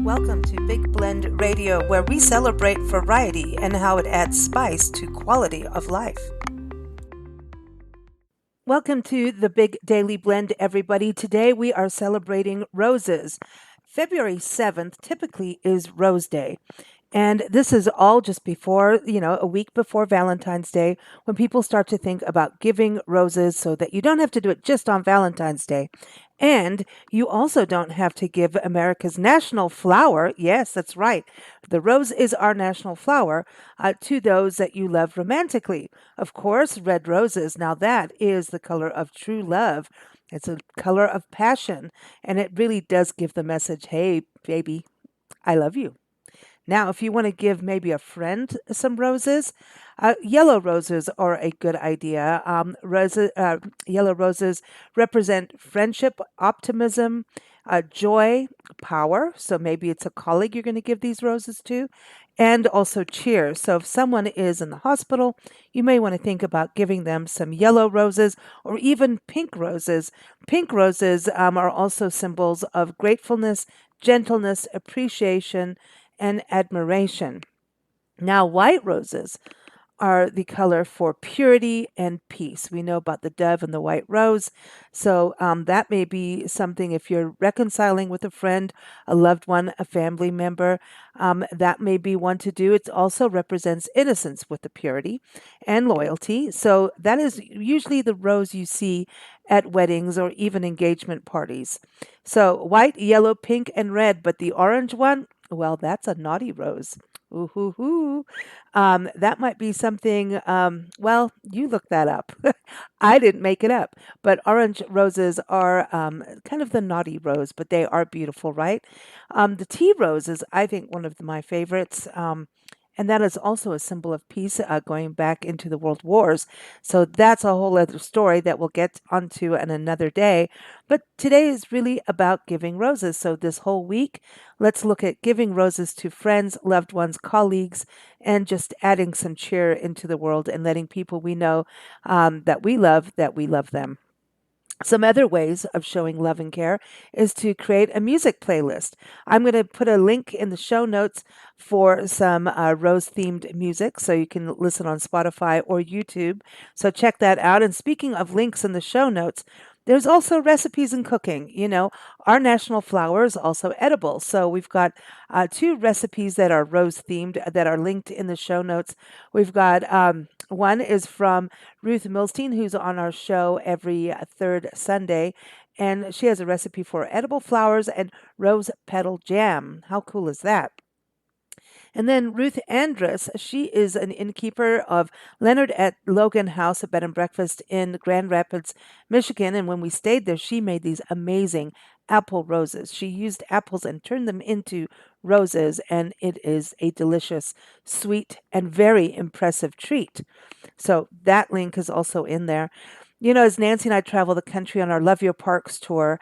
Welcome to Big Blend Radio, where we celebrate variety and how it adds spice to quality of life. Welcome to the Big Daily Blend, everybody. Today we are celebrating roses. February 7th typically is Rose Day. And this is all just before, a week before Valentine's Day, when people start to think about giving roses so that you don't have to do it just on Valentine's Day. And you also don't have to give America's national flower, yes, that's right, the rose is our national flower, to those that you love romantically. Of course, red roses, now that is the color of true love. It's a color of passion, and it really does give the message, hey, baby, I love you. Now, if you want to give maybe a friend some roses, yellow roses are a good idea. Yellow roses represent friendship, optimism, joy, power. So maybe it's a colleague you're going to give these roses to, and also cheer. So if someone is in the hospital, you may want to think about giving them some yellow roses or even pink roses. Pink roses are also symbols of gratefulness, gentleness, appreciation, and admiration. Now, white roses are the color for purity and peace. We know about the dove and the white rose. So that may be something if you're reconciling with a friend, a loved one, a family member, that may be one to do. It also represents innocence with the purity and loyalty. So that is usually the rose you see at weddings or even engagement parties. So white, yellow, pink, and red, but the orange one, well, that's a naughty rose. Ooh, hoo, hoo. That might be something, well, you look that up. I didn't make it up. But orange roses are kind of the naughty rose, but they are beautiful, right? The tea rose is, I think, one of my favorites. And that is also a symbol of peace going back into the world wars. So that's a whole other story that we'll get onto in another day. But today is really about giving roses. So this whole week, let's look at giving roses to friends, loved ones, colleagues, and just adding some cheer into the world and letting people we know that we love them. Some other ways of showing love and care is to create a music playlist. I'm going to put a link in the show notes for some rose themed music so you can listen on Spotify or YouTube. So check that out. And speaking of links in the show notes, there's also recipes in cooking. Our national flower is also edible. So we've got two recipes that are rose themed that are linked in the show notes. We've got one is from Ruth Milstein, who's on our show every third Sunday. And she has a recipe for edible flowers and rose petal jam. How cool is that? And then Ruth Andrus, she is an innkeeper of Leonard at Logan House, a bed and breakfast in Grand Rapids, Michigan. And when we stayed there, she made these amazing apple roses. She used apples and turned them into roses, and it is a delicious, sweet, and very impressive treat. So that link is also in there. As Nancy and I travel the country on our Love Your Parks tour,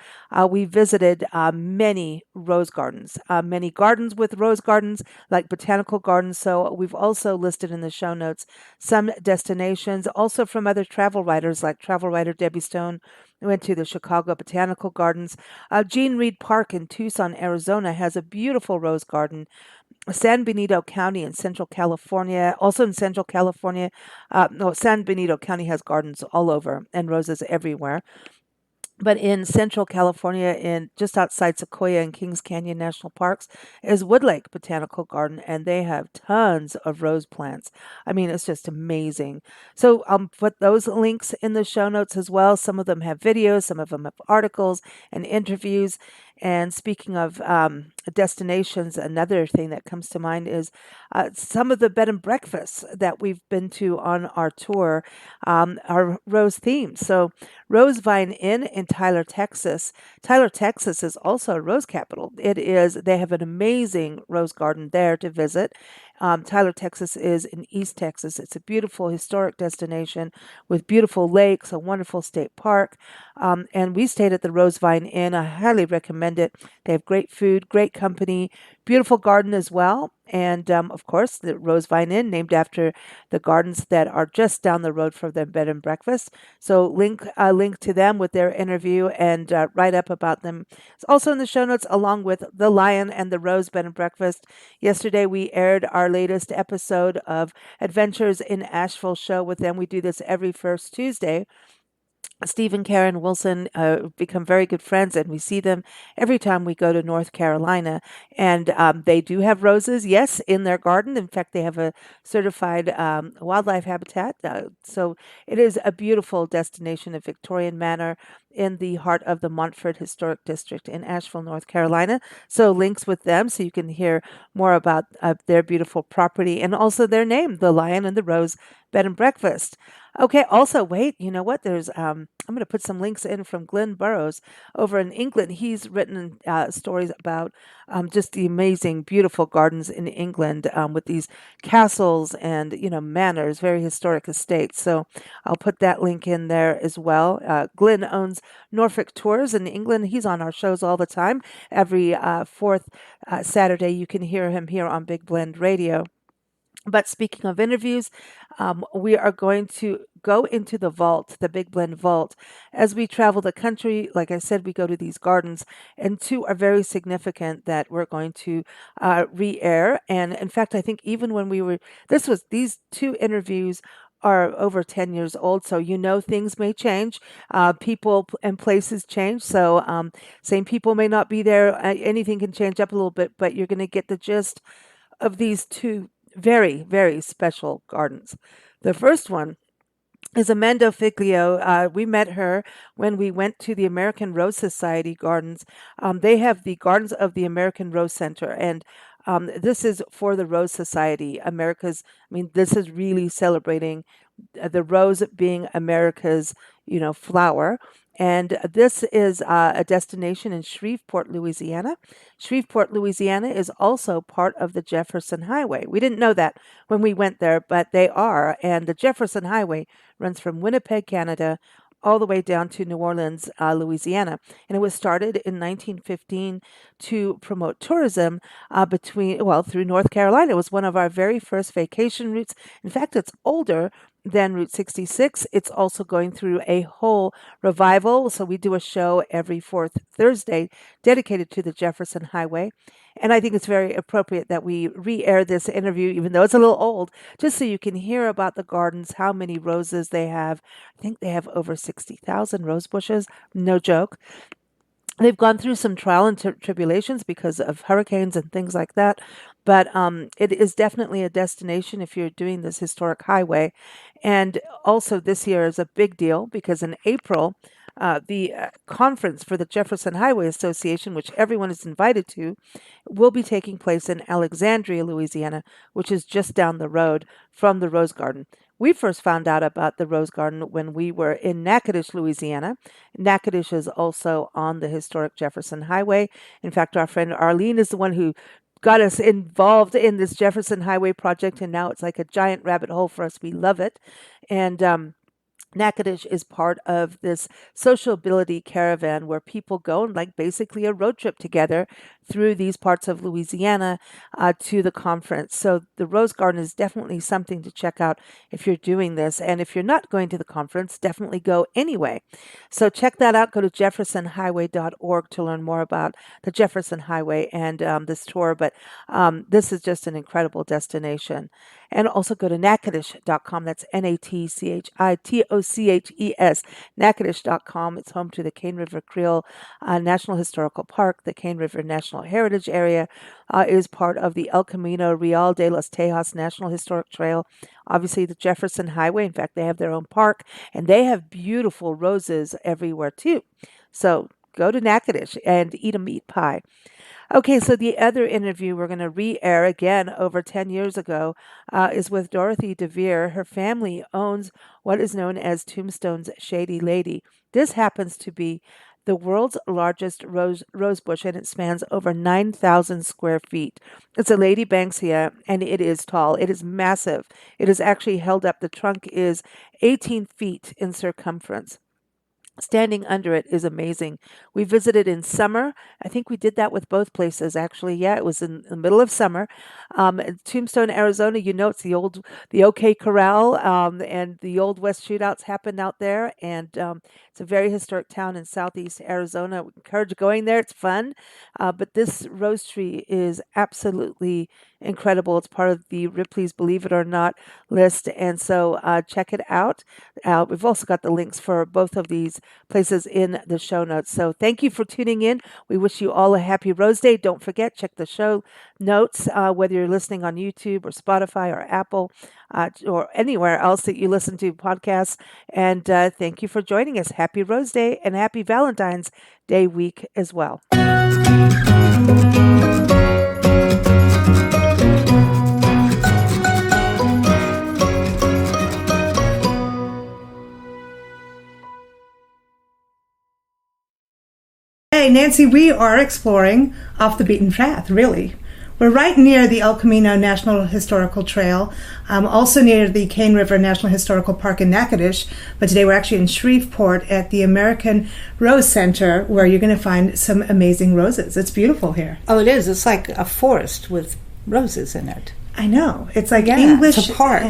we visited many rose gardens, many gardens with rose gardens, like botanical gardens. So we've also listed in the show notes some destinations, also from other travel writers, like travel writer Debbie Stone. We went to the Chicago Botanical Gardens. Jean Reed Park in Tucson, Arizona has a beautiful rose garden. San Benito County in Central California, also in Central California. No, San Benito County has gardens all over and roses everywhere. But in Central California, in just outside Sequoia and Kings Canyon National Parks, is Woodlake Botanical Garden, and they have tons of rose plants. I mean, it's just amazing. So I'll put those links in the show notes as well. Some of them have videos, some of them have articles and interviews. And speaking of destinations, another thing that comes to mind is some of the bed and breakfasts that we've been to on our tour are rose themed. So Rose Vine Inn in Tyler, Texas. Tyler, Texas is also a rose capital. They have an amazing rose garden there to visit. Tyler, Texas is in East Texas. It's a beautiful historic destination with beautiful lakes, a wonderful state park. And we stayed at the Rose Vine Inn. I highly recommend it. They have great food, great company, beautiful garden as well. and of course, the Rosevine Inn, named after the gardens that are just down the road from their bed and breakfast. So link to them with their interview and write up about them. It's also in the show notes, along with the Lion and the Rose Bed and Breakfast. Yesterday, we aired our latest episode of Adventures in Asheville show with them. We do this every first Tuesday. Steve and Karen Wilson become very good friends, and we see them every time we go to North Carolina. And they do have roses, yes, in their garden. In fact, they have a certified wildlife habitat. So it is a beautiful destination, a Victorian manor in the heart of the Montford Historic District in Asheville, North Carolina. So links with them so you can hear more about their beautiful property and also their name, the Lion and the Rose Bed and Breakfast. Okay, also, wait, you know what? I'm going to put some links in from Glenn Burrows over in England. He's written stories about just the amazing, beautiful gardens in England with these castles and, manors, very historic estates. So I'll put that link in there as well. Glenn owns Norfolk Tours in England. He's on our shows all the time. Every fourth Saturday, you can hear him here on Big Blend Radio. But speaking of interviews, we are going to go into the vault, the Big Blend vault. As we travel the country, like I said, we go to these gardens, and two are very significant that we're going to re air. And in fact, I think even when these two interviews are over 10 years old, so things may change. People and places change, so same people may not be there. Anything can change up a little bit, but you're going to get the gist of these two very, very special gardens. The first one is Amanda Figlio. We met her when we went to the American Rose Society gardens. They have the Gardens of the American Rose Center, and this is for the Rose Society. This is really celebrating the rose being America's, flower. And this is a destination in Shreveport, Louisiana. Shreveport, Louisiana is also part of the Jefferson Highway. We didn't know that when we went there, but they are. And the Jefferson Highway runs from Winnipeg, Canada, all the way down to New Orleans, Louisiana. And it was started in 1915 to promote tourism through North Carolina. It was one of our very first vacation routes. In fact, it's older than Route 66. It's also going through a whole revival. So we do a show every fourth Thursday dedicated to the Jefferson Highway. And I think it's very appropriate that we re air this interview, even though it's a little old, just so you can hear about the gardens, how many roses they have. I think they have over 60,000 rose bushes. No joke. They've gone through some trial and tribulations because of hurricanes and things like that. But it is definitely a destination if you're doing this historic highway. And also, this year is a big deal because in April, the conference for the Jefferson Highway Association, which everyone is invited to, will be taking place in Alexandria, Louisiana, which is just down the road from the Rose Garden. We first found out about the Rose Garden when we were in Natchitoches, Louisiana. Natchitoches is also on the historic Jefferson Highway. In fact, our friend Arlene is the one who got us involved in this Jefferson Highway project, and now it's like a giant rabbit hole for us. We love it. And Natchitoches is part of this sociability caravan where people go and like basically a road trip together through these parts of Louisiana to the conference. So the Rose Garden is definitely something to check out if you're doing this. And if you're not going to the conference, definitely go anyway. So check that out. Go to jeffersonhighway.org to learn more about the Jefferson Highway and this tour. But this is just an incredible destination. And also go to natchitoches.com. That's Natchitoches, Natchitoches.com. It's home to the Cane River Creole National Historical Park. The Cane River National Heritage Area is part of the El Camino Real de los Tejas National Historic Trail. Obviously, the Jefferson Highway. In fact, they have their own park, and they have beautiful roses everywhere, too. So go to Natchitoches and eat a meat pie. Okay, so the other interview we're going to re-air again over 10 years ago is with Dorothy DeVere. Her family owns what is known as Tombstone's Shady Lady. This happens to be the world's largest rose bush, and it spans over 9,000 square feet. It's a Lady Banksia, and it is tall. It is massive. It is actually held up. The trunk is 18 feet in circumference. Standing under it is amazing. We visited in summer. I think we did that with both places, actually. Yeah, it was in the middle of summer. In Tombstone, Arizona, it's the OK Corral, and the old West shootouts happened out there. And it's a very historic town in southeast Arizona. I would encourage going there. It's fun. But this rose tree is absolutely incredible. It's part of the Ripley's Believe It or Not list. And so check it out. We've also got the links for both of these places in the show notes. So thank you for tuning in. We wish you all a happy Rose Day. Don't forget, check the show notes, whether you're listening on YouTube or Spotify or Apple or anywhere else that you listen to podcasts. And thank you for joining us. Happy Rose Day and happy Valentine's Day week as well. Hey, Nancy, we are exploring off the beaten path, really. We're right near the El Camino National Historical Trail, also near the Cane River National Historical Park in Natchitoches, but today we're actually in Shreveport at the American Rose Center, where you're going to find some amazing roses. It's beautiful here. Oh, it is. It's like a forest with roses in it. I know. It's like English. It's a park.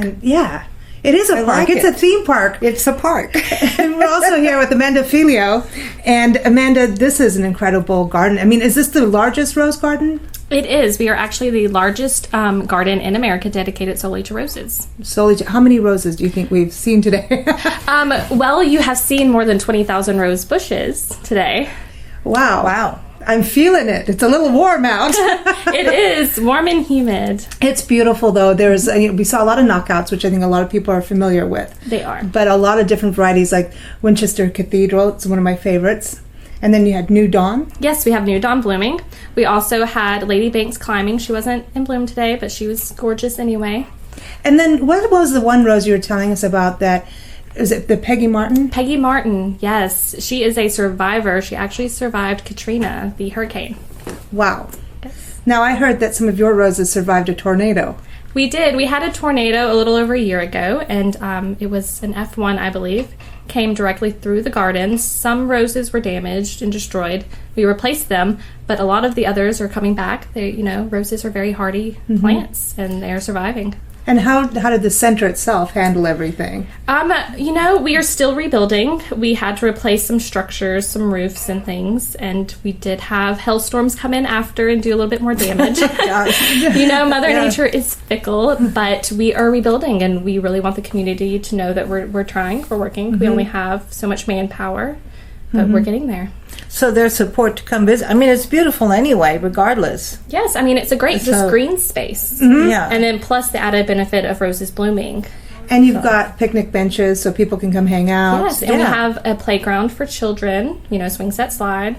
It is a park. It's a theme park. It's a park. And we're also here with Amanda Filio. And Amanda, this is an incredible garden. I mean, is this the largest rose garden? It is. We are actually the largest garden in America dedicated solely to roses. How many roses do you think we've seen today? Well, you have seen more than 20,000 rose bushes today. Wow. I'm feeling it. It's a little warm out. It is warm and humid. It's beautiful, though. We saw a lot of knockouts, which I think a lot of people are familiar with. They are. But a lot of different varieties, like Winchester Cathedral. It's one of my favorites. And then you had New Dawn. Yes, we have New Dawn blooming. We also had Lady Banks climbing. She wasn't in bloom today, but she was gorgeous anyway. And then what was the one rose you were telling us about that? Is it the Peggy Martin? Peggy Martin, yes. She is a survivor. She actually survived Katrina, the hurricane. Wow. Yes. Now, I heard that some of your roses survived a tornado. We did. We had a tornado a little over a year ago, and it was an F1, I believe. Came directly through the gardens. Some roses were damaged and destroyed. We replaced them, but a lot of the others are coming back. Roses are very hardy plants, and they are surviving. And how did the center itself handle everything? We are still rebuilding. We had to replace some structures, some roofs and things, and we did have hailstorms come in after and do a little bit more damage. Mother Nature is fickle, but we are rebuilding, and we really want the community to know that we're trying, we're working. Mm-hmm. We only have so much manpower, but we're getting there. So there's support to come visit. I mean, it's beautiful anyway, regardless. Yes, I mean, it's a great green space. Mm-hmm. Yeah. And then plus the added benefit of roses blooming. And you've got picnic benches so people can come hang out. Yes, and we have a playground for children, swing set slide.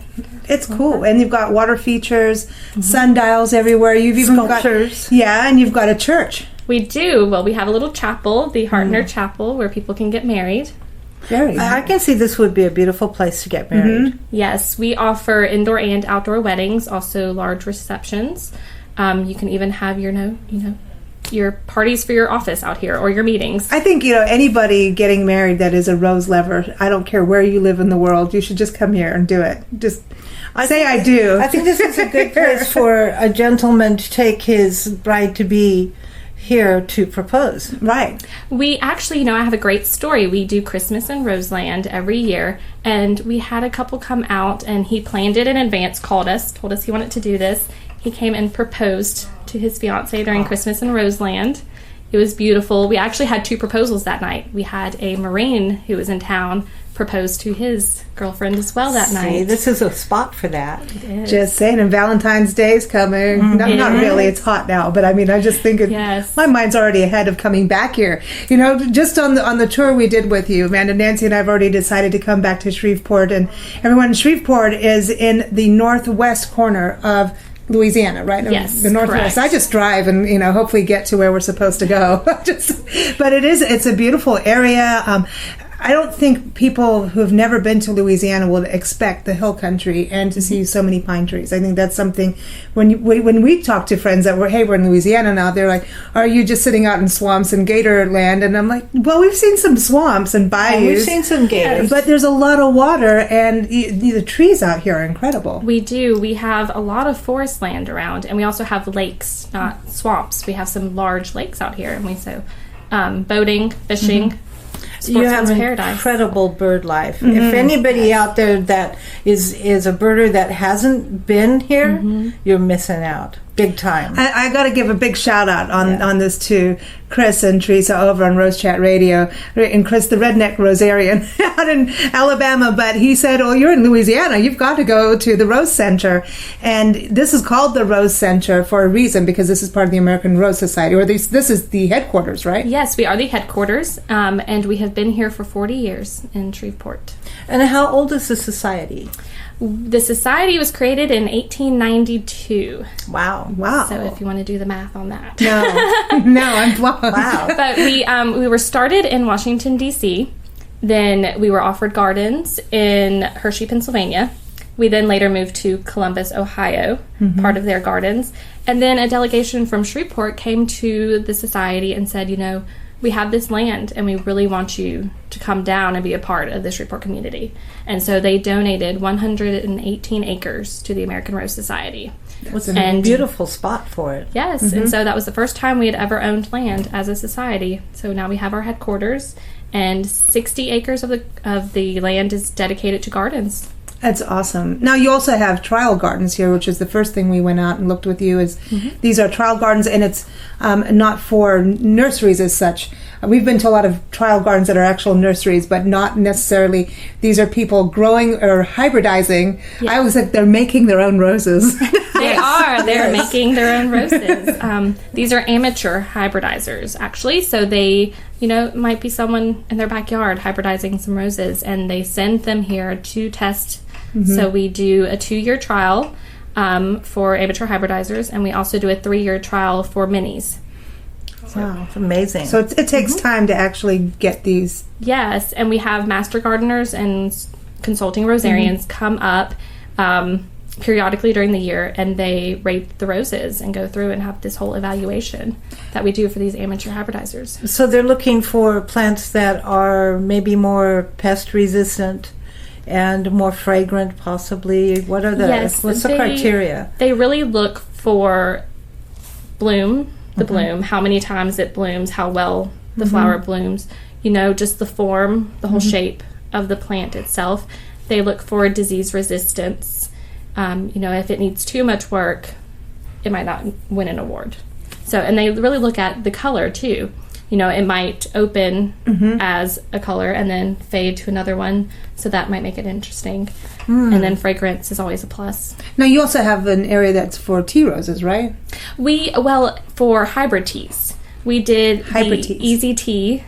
It's cool. And you've got water features, sundials everywhere. You've even sculptures. And you've got a church. We do. Well, we have a little chapel, the Hartner Chapel, where people can get married. Very nice. I can see this would be a beautiful place to get married. Mm-hmm. Yes, we offer indoor and outdoor weddings, also large receptions. You can even have your parties for your office out here or your meetings. I think, anybody getting married that is a rose lover, I don't care where you live in the world, you should just come here and do it. Just say I do. I think this is a good place for a gentleman to take his bride-to-be here to propose. Right. We actually, I have a great story. We do Christmas in Roseland every year, and we had a couple come out, and he planned it in advance, called us, told us he wanted to do this. He came and proposed to his fiancée during Christmas in Roseland. It was beautiful. We actually had 2 proposals that night. We had a Marine who was in town propose to his girlfriend as well that night. This is a spot for that. Just saying, and Valentine's Day is coming. Mm-hmm. Not really, it's hot now, but I mean, I just think my mind's already ahead of coming back here. Just on the tour we did with you, Amanda, Nancy and I have already decided to come back to Shreveport, and everyone, Shreveport is in the northwest corner of Louisiana, right? Yes, the northwest. correct. I just drive and hopefully get to where we're supposed to go. But it's a beautiful area. I don't think people who have never been to Louisiana will expect the hill country and to see so many pine trees. I think that's something when we talk to friends that we're in Louisiana now, they're like, "Are you just sitting out in swamps and gator land?" And I'm like, "Well, we've seen some swamps and bayous. We've seen some gators, but there's a lot of water, and the trees out here are incredible." We do. We have a lot of forest land around, and we also have lakes, not swamps. We have some large lakes out here, and boating, fishing. You have paradise. Incredible bird life. If anybody out there that is a birder that hasn't been here, you're missing out big time. I got to give a big shout out on this to Chris and Teresa over on Rose Chat Radio, and Chris, the redneck Rosarian out in Alabama. But he said, "Oh, you're in Louisiana. You've got to go to the Rose Center." And this is called the Rose Center for a reason, because this is part of the American Rose Society, or this is the headquarters, right? Yes, we are the headquarters, and we have been here for 40 years in Shreveport. And how old is the society? The society was created in 1892. Wow. So if you want to do the math on that. No, I'm blown. Wow. But we were started in Washington, D.C. Then we were offered gardens in Hershey, Pennsylvania. We then later moved to Columbus, Ohio, part of their gardens. And then a delegation from Shreveport came to the society and said, we have this land and we really want you to come down and be a part of the Shreveport community. And so they donated 118 acres to the American Rose Society. It's a beautiful spot for it. Yes, and so that was the first time we had ever owned land as a society. So now we have our headquarters, and 60 acres of the land is dedicated to gardens. That's awesome. Now, you also have trial gardens here, which is the first thing we went out and looked with you. These are trial gardens, and it's not for nurseries as such. We've been to a lot of trial gardens that are actual nurseries, but not necessarily. These are people growing or hybridizing. Yes. I always think they're making their own roses. They are. They're making their own roses. These are amateur hybridizers, actually. So they, might be someone in their backyard hybridizing some roses, and they send them here to test. So we do a 2-year trial for amateur hybridizers, and we also do a 3-year trial for minis. Wow, it's amazing. So it takes time to actually get these. Yes, and we have master gardeners and consulting rosarians come up periodically during the year, and they rate the roses and go through and have this whole evaluation that we do for these amateur hybridizers. So they're looking for plants that are maybe more pest resistant and more fragrant, possibly. What's the criteria? They really look for bloom, bloom, how many times it blooms, how well the flower blooms, just the form, the whole shape of the plant itself. They look for disease resistance. If it needs too much work, it might not win an award. So, and they really look at the color too. It might open as a color and then fade to another one, so that might make it interesting. And then fragrance is always a plus. Now, you also have an area that's for tea roses, right? For hybrid teas. We did hybrid the teas. Easy Tea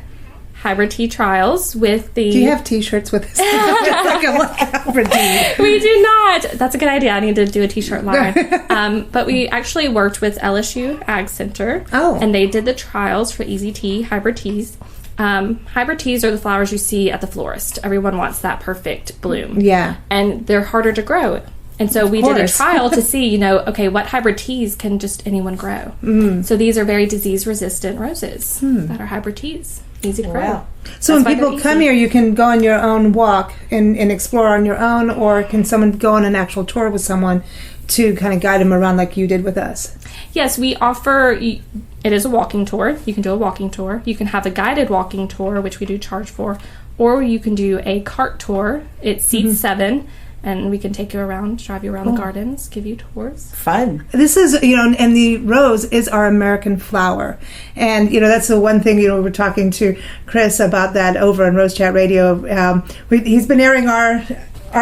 hybrid tea trials with the... Do you have t-shirts with us? like a hybrid tea. We do not. That's a good idea. I need to do a t-shirt line. But we actually worked with LSU Ag Center. Oh. And they did the trials for Easy Tea hybrid teas. Hybrid teas are the flowers you see at the florist. Everyone wants that perfect bloom. Yeah. And they're harder to grow. And so we did a trial to see, what hybrid teas can just anyone grow. So these are very disease-resistant roses that are hybrid teas. Easy to grow. Wow. So when people come here, you can go on your own walk and explore on your own, or can someone go on an actual tour with someone to kind of guide them around like you did with us? Yes, we offer... It is a walking tour. You can do a walking tour. You can have a guided walking tour, which we do charge for, or you can do a cart tour. It seats 7, and we can take you around, drive you around the gardens, give you tours. Fun. This is, and the rose is our American flower. And, that's the one thing, we were talking to Chris about that over on Rose Chat Radio. He's been airing our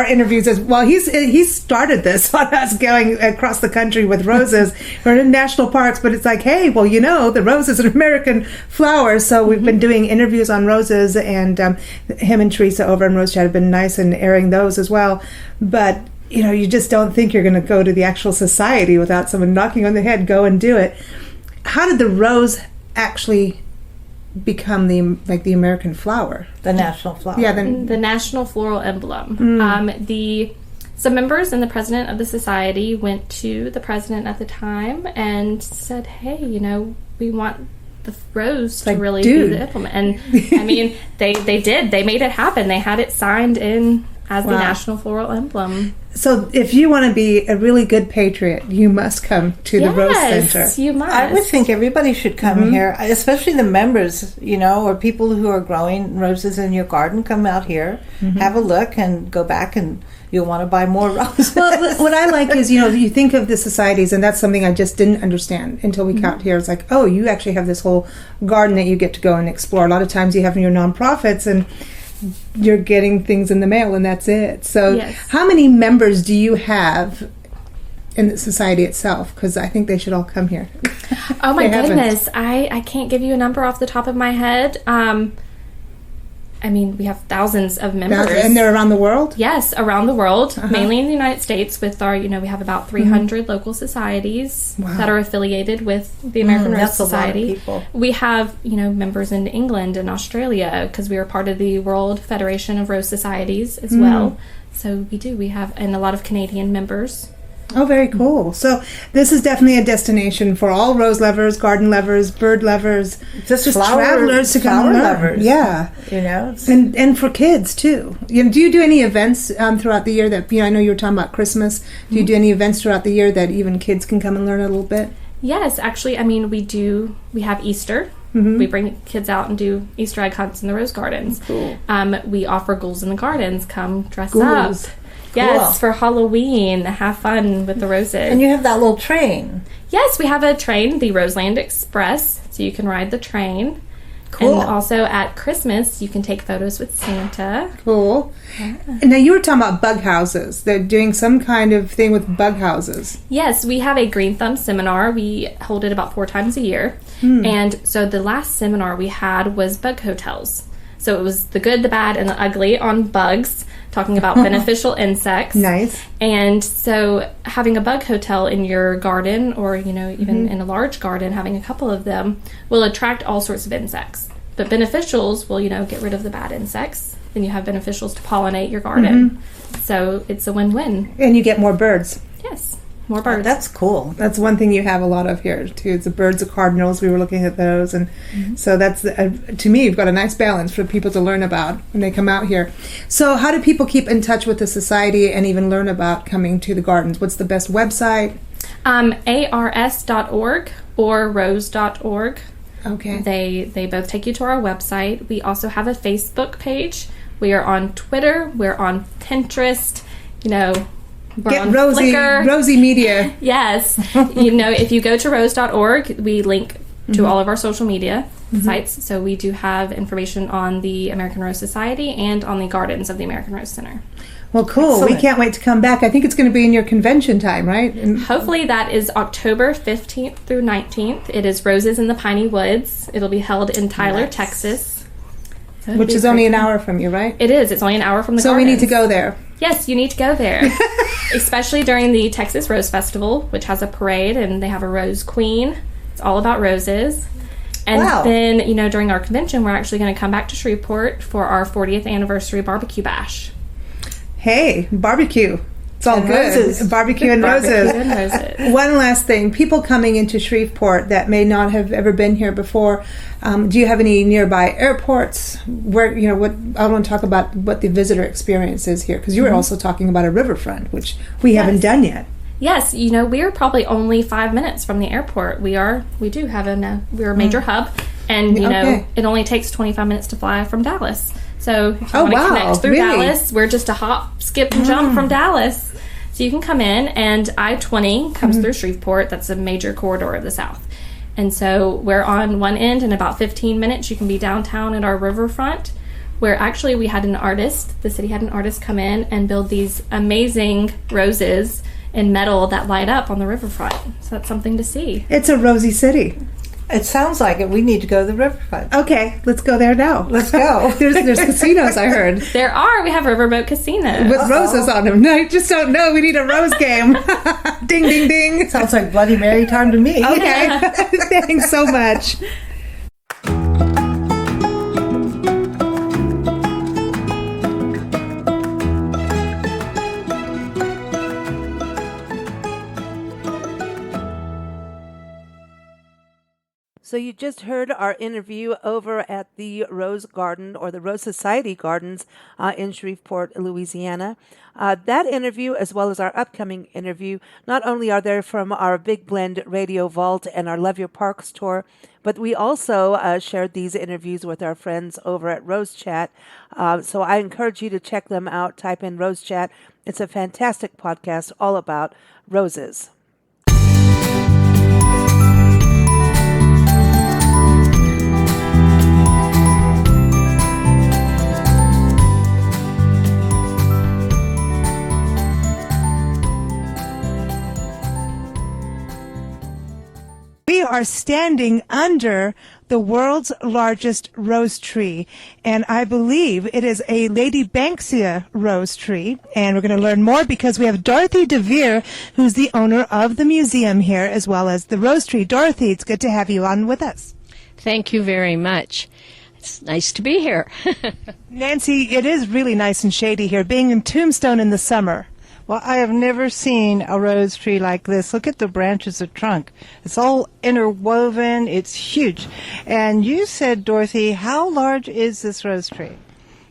interviews as well. He started this on us going across the country with roses. We're in national parks, but it's like, hey, well, the rose is an American flower. So we've been doing interviews on roses, and him and Teresa over on Rose Chat have been nice in airing those as well. But you just don't think you're going to go to the actual society without someone knocking on the head. Go and do it. How did the rose actually become the American flower? The national flower. Yeah, the national floral emblem. Some members and the president of the society went to the president at the time and said, hey, we want the rose to really be the implement. And I mean, they did. They made it happen. They had it signed in as the national floral emblem. So if you want to be a really good patriot, you must come to the Rose Center. Yes, you must. I would think everybody should come here, especially the members, or people who are growing roses in your garden. Come out here, have a look, and go back, and you'll want to buy more roses. Well, what I like is, you think of the societies, and that's something I just didn't understand until we got here. It's like, oh, you actually have this whole garden that you get to go and explore. A lot of times you have your nonprofits, and you're getting things in the mail, and that's it. So how many members do you have in the society itself? Because I think they should all come here. Oh my goodness. I can't give you a number off the top of my head. I mean, we have thousands of members. And they're around the world? Yes, around the world, mainly in the United States with our, we have about 300 local societies that are affiliated with the American Rose Society. A lot of people. We have, members in England and Australia because we are part of the World Federation of Rose Societies as well. So we have, and a lot of Canadian members. Oh, very cool. So this is definitely a destination for all rose lovers, garden lovers, bird lovers, just travelers to come and learn. Lovers. Yeah. And for kids, too. Do you do any events throughout the year that, I know you were talking about Christmas. Do you do any events throughout the year that even kids can come and learn a little bit? Yes, actually, we have Easter. We bring kids out and do Easter egg hunts in the rose gardens. Cool. We offer Ghouls in the Gardens. Come dress up. Yes, for Halloween, have fun with the roses. And you have that little train. Yes, we have a train, the Roseland Express, so you can ride the train. Cool. And also at Christmas, you can take photos with Santa. Cool. Yeah. And now you were talking about bug houses. They're doing some kind of thing with bug houses. Yes, we have a Green Thumb seminar. We hold it about 4 times a year. And so the last seminar we had was bug hotels. So it was the good, the bad, and the ugly on bugs, talking about beneficial insects. Nice. And so having a bug hotel in your garden or, even in a large garden, having a couple of them will attract all sorts of insects. But beneficials will, get rid of the bad insects. Then you have beneficials to pollinate your garden. So it's a win-win. And you get more birds. Yes. More birds. Oh, that's cool. That's one thing you have a lot of here, too. It's the birds of cardinals. We were looking at those. And so that's, to me, you've got a nice balance for people to learn about when they come out here. So how do people keep in touch with the society and even learn about coming to the gardens? What's the best website? ars.org or rose.org. Okay. They both take you to our website. We also have a Facebook page. We are on Twitter. We're on Pinterest. Get ROSY Media. Yes. If you go to rose.org, we link to all of our social media sites. So we do have information on the American Rose Society and on the gardens of the American Rose Center. Well, cool. Excellent. We can't wait to come back. I think it's going to be in your convention time, right? Hopefully that is October 15th through 19th. It is Roses in the Piney Woods. It'll be held in Tyler, Texas. So which is only an hour from you, right? It is. It's only an hour from the gardens. So we need to go there. Yes, you need to go there. Especially during the Texas Rose Festival, which has a parade, and they have a Rose Queen. It's all about roses. And then, during our convention, we're actually going to come back to Shreveport for our 40th anniversary barbecue bash. Hey, barbecue. It's all good. Roses. Barbecue and roses. One last thing. People coming into Shreveport that may not have ever been here before, do you have any nearby airports? Where, I want to talk about what the visitor experience is here, because you were also talking about a riverfront, which we haven't done yet. Yes, we are probably only 5 minutes from the airport. We're a major hub, and it only takes 25 minutes to fly from Dallas. So if you want to connect through Dallas, we're just a hop, skip, and jump from Dallas. So you can come in, and I-20 comes through Shreveport. That's a major corridor of the South. And so we're on one end. In about 15 minutes, you can be downtown at our riverfront, where actually the city had an artist come in and build these amazing roses in metal that light up on the riverfront. So that's something to see. It's a rosy city. It sounds like it. We need to go to the riverfront. Okay, let's go there now. Let's go. There's casinos, I heard. There are. We have Riverboat Casinos. With roses on them. No, I just don't know. We need a rose game. Ding, ding, ding. Sounds like Bloody Mary time to me. Okay. Thanks so much. So you just heard our interview over at the Rose Garden or the Rose Society Gardens in Shreveport, Louisiana. That interview, as well as our upcoming interview, not only are there from our Big Blend Radio Vault and our Love Your Parks tour, but we also shared these interviews with our friends over at Rose Chat. So I encourage you to check them out. Type in Rose Chat. It's a fantastic podcast all about roses. We are standing under the world's largest rose tree, and I believe it is a Lady Banksia rose tree, and we're going to learn more because we have Dorothy DeVere, who's the owner of the museum here, as well as the rose tree. Dorothy, it's good to have you on with us. Thank you very much. It's nice to be here. Nancy, it is really nice and shady here, being in Tombstone in the summer. Well, I have never seen a rose tree like this. Look at the branches of trunk. It's all interwoven. It's huge. And you said, Dorothy, how large is this rose tree?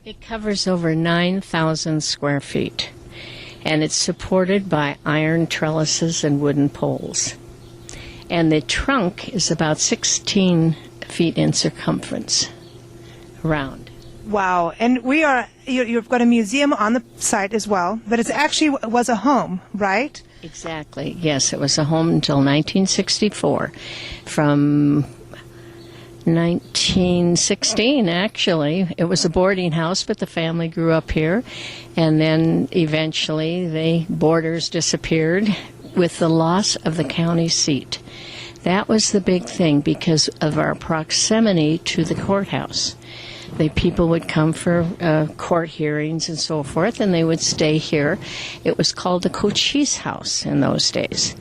It covers over 9,000 square feet, and it's supported by iron trellises and wooden poles. And the trunk is about 16 feet in circumference, round. Wow. And you've got a museum on the site as well, but it actually was a home, right? Exactly. Yes, it was a home until 1964. From 1916, actually, it was a boarding house, but the family grew up here. And then eventually the borders disappeared with the loss of the county seat. That was the big thing because of our proximity to the courthouse. The people would come for court hearings and so forth, and they would stay here. It was called the Cochise House in those days.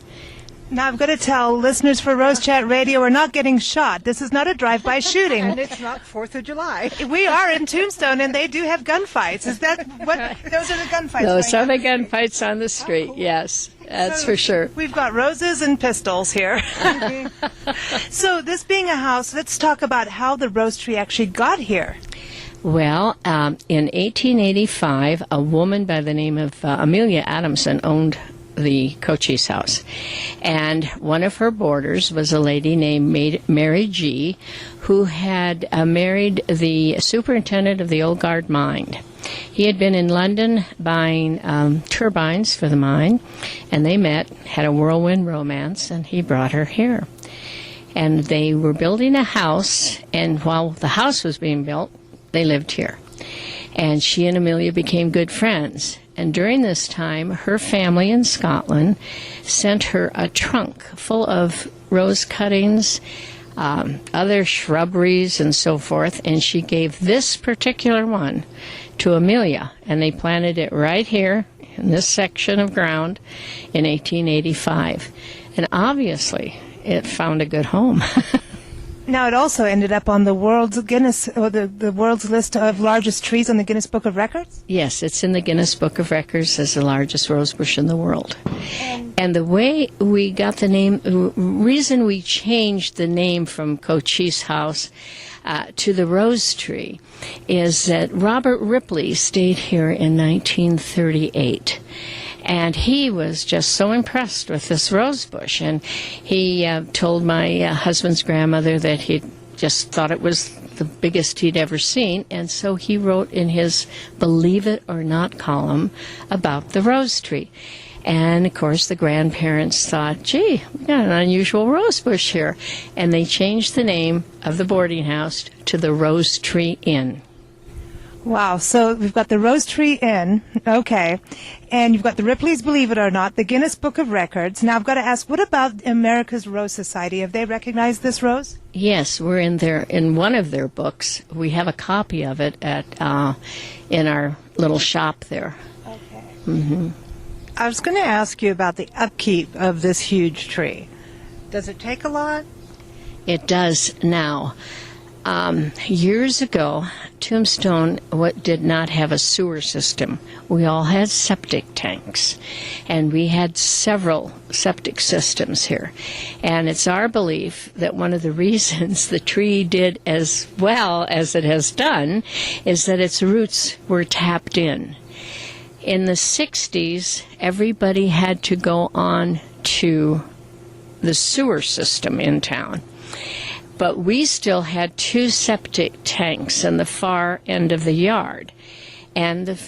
Now, I've got to tell listeners for Rose Chat Radio, we're not getting shot. This is not a drive-by shooting. And it's not 4th of July. We are in Tombstone, and they do have gunfights. Is that what? Those are the gunfights. Those are the gunfights on the street, yes. That's for sure. We've got roses and pistols here. So this being a house, let's talk about how the rose tree actually got here. Well, in 1885, a woman by the name of Amelia Adamson owned the Cochise House. And one of her boarders was a lady named Mary G., who had married the superintendent of the Old Guard mine. He had been in London buying turbines for the mine, and they met, had a whirlwind romance, and he brought her here. And they were building a house, and while the house was being built, they lived here. And she and Amelia became good friends. And during this time, her family in Scotland sent her a trunk full of rose cuttings, other shrubberies, and so forth. And she gave this particular one to Amelia. And they planted it right here in this section of ground in 1885. And obviously, it found a good home. Now, it also ended up on the world's Guinness, or the world's list of largest trees on the Guinness Book of Records? Yes, it's in the Guinness Book of Records as the largest rose bush in the world. And the way we got the name, reason we changed the name from Cochise House to the rose tree is that Robert Ripley stayed here in 1938. And he was just so impressed with this rose bush. And he told my husband's grandmother that he just thought it was the biggest he'd ever seen. And so he wrote in his Believe It or Not column about the rose tree. And, of course, the grandparents thought, gee, we got an unusual rose bush here. And they changed the name of the boarding house to the Rose Tree Inn. Wow, so we've got the Rose Tree Inn, okay, and you've got the Ripley's Believe It or Not, the Guinness Book of Records. Now I've got to ask, what about America's Rose Society? Have they recognized this rose? Yes, we're in one of their books. We have a copy of it in our little shop there. Okay. Mm-hmm. I was going to ask you about the upkeep of this huge tree. Does it take a lot? It does now. Years ago, Tombstone did not have a sewer system. We all had septic tanks, and we had several septic systems here. And it's our belief that one of the reasons the tree did as well as it has done is that its roots were tapped in. In the 60s, everybody had to go on to the sewer system in town. But we still had 2 septic tanks in the far end of the yard. And the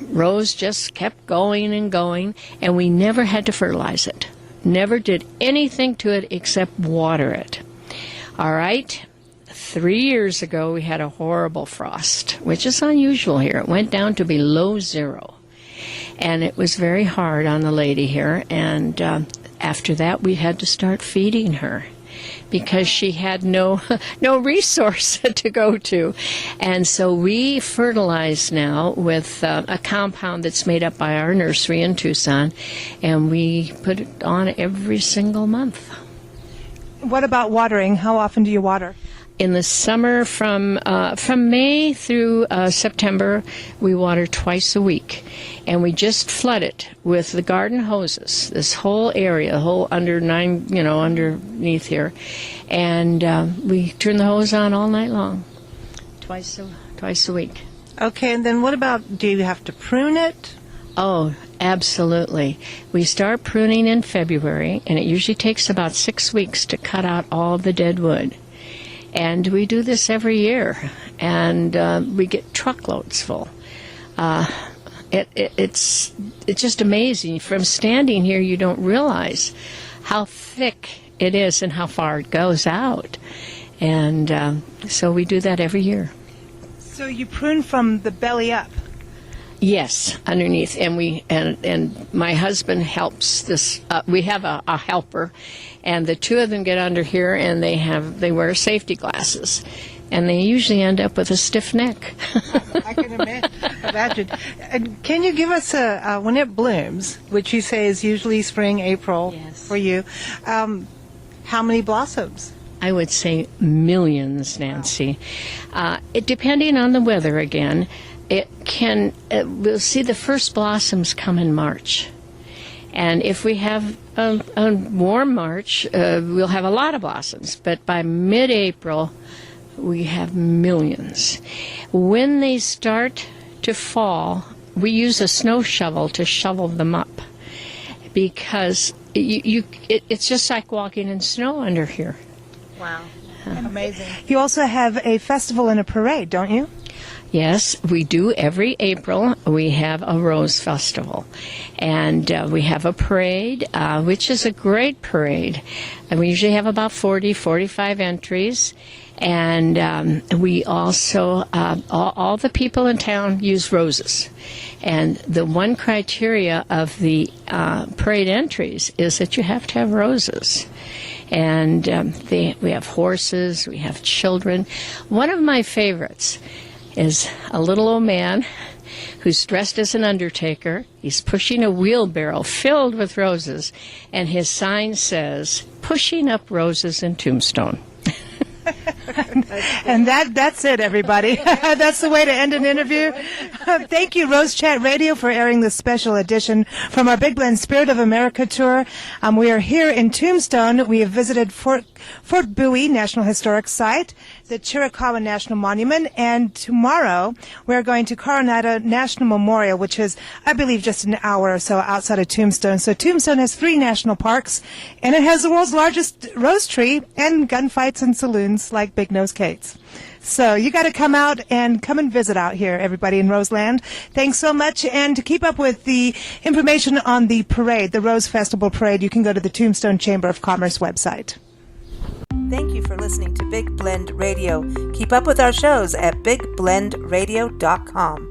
rose just kept going and going, and we never had to fertilize it. Never did anything to it except water it. All right, 3 years ago we had a horrible frost, which is unusual here. It went down to below 0. And it was very hard on the lady here. And after that we had to start feeding her, because she had no resource to go to. And so we fertilize now with a compound that's made up by our nursery in Tucson, and we put it on every single month. What about watering? How often do you water? In the summer, from May through September, we water twice a week, and we just flood it with the garden hoses. This whole area, the whole underneath here, and we turn the hose on all night long, twice a week. Okay, and then what about, do you have to prune it? Oh, absolutely. We start pruning in February, and it usually takes about 6 weeks to cut out all the dead wood. And we do this every year, and we get truckloads full. It's just amazing. From standing here, you don't realize how thick it is and how far it goes out. And so we do that every year. So you prune from the belly up? Yes, underneath, and my husband helps this. We have a helper, and the 2 of them get under here, and they wear safety glasses, and they usually end up with a stiff neck. I can imagine. Can you give us when it blooms, which you say is usually spring, April for you, how many blossoms? I would say millions, Nancy. It depending on the weather again. We'll see the first blossoms come in March. And if we have a warm March, we'll have a lot of blossoms. But by mid-April, we have millions. When they start to fall, we use a snow shovel to shovel them up, because it's just like walking in snow under here. Wow. Amazing. You also have a festival and a parade, don't you? Yes, we do. Every April, we have a rose festival. And we have a parade, which is a great parade. And we usually have about 45 entries. And we also, all the people in town use roses. And the one criteria of the parade entries is that you have to have roses. And we have horses, we have children. One of my favorites is a little old man who's dressed as an undertaker. He's pushing a wheelbarrow filled with roses, and his sign says, "Pushing up roses in Tombstone." And that's it, everybody. That's the way to end an interview. Thank you, Rose Chat Radio, for airing this special edition from our Big Blend Spirit of America tour. We are here in Tombstone. We have visited Fort Bowie National Historic Site, the Chiricahua National Monument, and tomorrow we're going to Coronado National Memorial, which is, I believe, just an hour or so outside of Tombstone. So Tombstone has 3 national parks, and it has the world's largest rose tree and gunfights and saloons like Big Nose Kate's. So you got to come and visit out here, everybody in Roseland. Thanks so much. And to keep up with the information on the parade, the Rose Festival Parade, you can go to the Tombstone Chamber of Commerce website. Thank you for listening to Big Blend Radio. Keep up with our shows at bigblendradio.com.